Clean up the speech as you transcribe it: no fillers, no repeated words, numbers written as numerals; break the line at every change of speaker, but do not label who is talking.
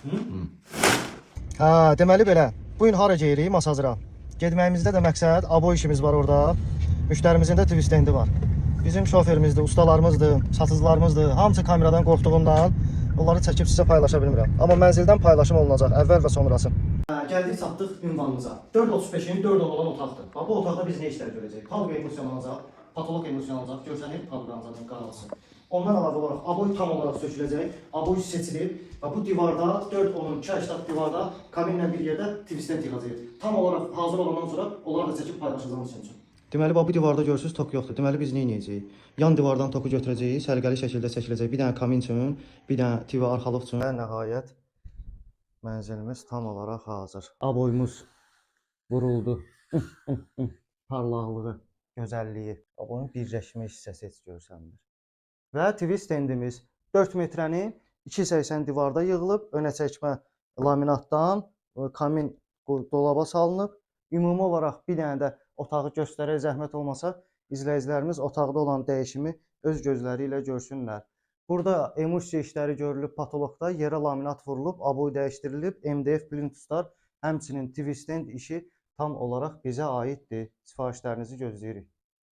Hə, deməli belə. Bu gün hara gedirik? Masazıra. Getməyimizdə də məqsəd abo işimiz var orada. Müştərimizin də TV stendi var. Bizim şoferimizdir, ustalarımızdır, satıcılarımızdır. Hamısı kameradan qorxduğundan onları çəkib sizə paylaşa bilmirəm. Amma mənzildən paylaşım olunacaq, əvvəl və sonrası. Gəldik, çatdıq ünvanımıza. 435-in 4 olan otaqdır. Bu otaqda biz nə işlər görəcəyik? Palqa emosiyon alacaq, patolog emosiyon alacaq, görsənir palqanızın qarası. Ondan əlavə olaraq aboy tam olaraq söküləcək, aboy seçilib və bu divarda 4-10-2 80 divarda kaminlə bir yerdə TV stand yığacağıq. Tam olaraq hazır olandan sonra onları da çəkib paylaşacağımız üçün. Deməli, bu divarda görürsünüz tok yoxdur. Deməli, biz nə edəcəyik? Yan divardan toku götürəcəyik, səliqəli şəkildə çəkiləcək. Bir dənə kamin üçün, bir dənə TV arxalıq üçün. Və nəhayət mənzilimiz tam olaraq hazır. Aboyumuz vuruldu. Parlaqlığı, gözəlliyi. Aboyun birləşmə hissəsi heç görsənmir. Və TV stendimiz 4 metrənin 280 divarda yığılıb, önə çəkmə laminatdan kamin dolaba salınıb. Ümumi olaraq bir dənə də otağı göstərək, zəhmət olmasa izləyicilərimiz otaqda olan dəyişimi öz gözləri ilə görsünlər. Burada emulsiya işləri görülüb, patologda yerə laminat vurulub, aboy dəyişdirilib, MDF plintuslar, həmçinin TV stand işi tam olaraq bizə aiddir. Sifarişlərinizi gözləyirik.